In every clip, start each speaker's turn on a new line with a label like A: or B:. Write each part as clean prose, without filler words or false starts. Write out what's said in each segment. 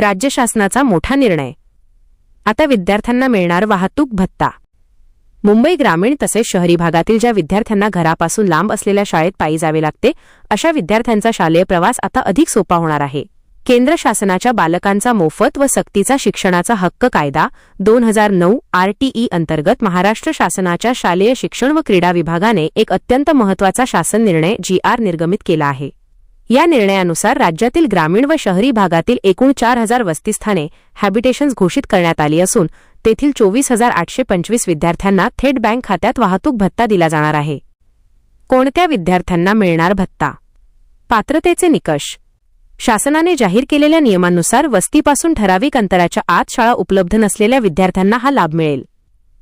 A: राज्य शासनाचा मोठा निर्णय. आता विद्यार्थ्यांना मिळणार वाहतूक भत्ता. मुंबई ग्रामीण तसेच शहरी भागातील ज्या विद्यार्थ्यांना घरापासून लांब असलेल्या शाळेत पायी जावे लागते अशा विद्यार्थ्यांचा शालेय प्रवास आता अधिक सोपा होणार आहे. केंद्र शासनाच्या बालकांचा मोफत व सक्तीचा शिक्षणाचा हक्क कायदा 2009 RTE अंतर्गत महाराष्ट्र शासनाच्या शालेय शिक्षण व क्रीडा विभागाने एक अत्यंत महत्त्वाचा शासन निर्णय GR निर्गमित केला आहे. या निर्णयानुसार राज्यातील ग्रामीण व शहरी भागातील एकूण 4000 वसतिस्थाने हॅबिटेशन्स घोषित करण्यात आली असून तेथील 24,825 विद्यार्थ्यांना थेट बँक खात्यात वाहतूक भत्ता दिला जाणार आहे. कोणत्या विद्यार्थ्यांना मिळणार भत्ता? पात्रतेचे निकष. शासनाने जाहीर केलेल्या नियमांनुसार वस्तीपासून ठराविक अंतराच्या आत शाळा उपलब्ध नसलेल्या विद्यार्थ्यांना हा लाभ मिळेल.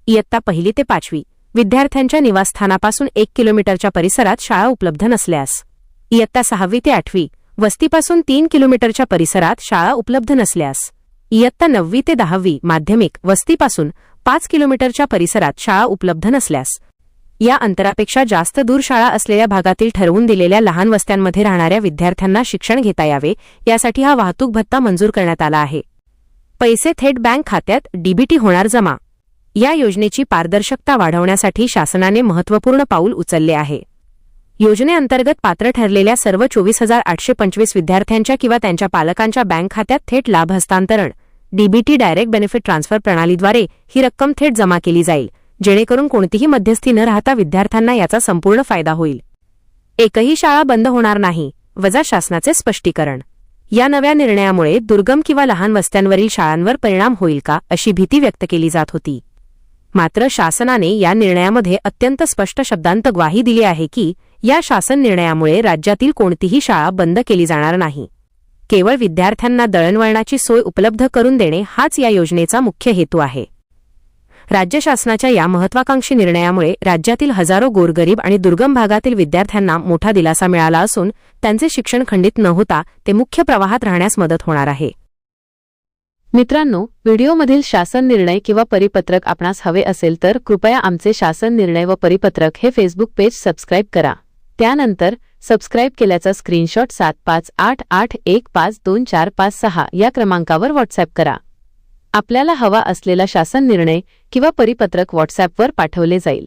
A: इयत्ता 1ली ते 5वी विद्यार्थ्यांच्या निवासस्थानापासून 1 किलोमीटरच्या परिसरात शाळा उपलब्ध नसल्यास, इयत्ता 6वी ते 8वी वस्तीपासून 3 किलोमीटरच्या परिसरात शाळा उपलब्ध नसल्यास, इयत्ता 9वी ते 10वी माध्यमिक वस्तीपासून 5 किलोमीटरच्या परिसरात शाळा उपलब्ध नसल्यास, या अंतरापेक्षा जास्त दूर शाळा असलेल्या भागातील ठरवून दिलेल्या लहान वस्त्यांमध्ये राहणाऱ्या विद्यार्थ्यांना शिक्षण घेता यावे यासाठी हा वाहतूक भत्ता मंजूर करण्यात आला आहे. पैसे थेट बँक खात्यात DBT होणार जमा. या योजनेची पारदर्शकता वाढवण्यासाठी शासनाने महत्त्वपूर्ण पाऊल उचलले आहे. योजनेअंतर्गत पात्र ठरलेल्या सर्व 24,825 विद्यार्थ्यांच्या किंवा त्यांच्या पालकांच्या बँक खात्यात थेट लाभ हस्तांतरण DBT डायरेक्ट बेनिफिट ट्रान्सफर प्रणालीद्वारे ही रक्कम थेट जमा केली जाईल, जेणेकरून कोणतीही मध्यस्थी न राहता विद्यार्थ्यांना याचा संपूर्ण फायदा होईल. एकही शाळा बंद होणार नाही, वजा शासनाचे स्पष्टीकरण. या नव्या निर्णयामुळे दुर्गम किंवा लहान वस्त्यांवरील शाळांवर परिणाम होईल का अशी भीती व्यक्त केली जात होती. मात्र शासनाने या निर्णयामध्ये अत्यंत स्पष्ट शब्दांत ग्वाही दिली आहे की या शासन निर्णयामुळे राज्यातील कोणतीही शाळा बंद केली जाणार नाही. केवळ विद्यार्थ्यांना दळणवळणाची सोय उपलब्ध करून देणे हाच या योजनेचा मुख्य हेतू आहे. राज्य शासनाच्या या महत्त्वाकांक्षी निर्णयामुळे राज्यातील हजारो गोरगरीब आणि दुर्गम भागातील विद्यार्थ्यांना मोठा दिलासा मिळाला असून त्यांचे शिक्षण खंडित न होता ते मुख्य प्रवाहात राहण्यास मदत होणार आहे. मित्रांनो, व्हिडिओमधील शासन निर्णय किंवा परिपत्रक आपणास हवे असेल तर कृपया आमचे शासन निर्णय व परिपत्रक हे फेसबुक पेज सबस्क्राईब करा. त्यानंतर सबस्क्राईब केल्याचा स्क्रीनशॉट 7588152456 या क्रमांकावर व्हॉट्सॲप करा. आपल्याला हवा असलेला शासन निर्णय किंवा परिपत्रक व्हॉट्सॲपवर पाठवले जाईल.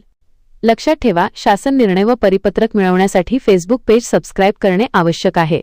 A: लक्षात ठेवा, शासन निर्णय व परिपत्रक मिळवण्यासाठी फेसबुक पेज सबस्क्राईब करणे आवश्यक आहे.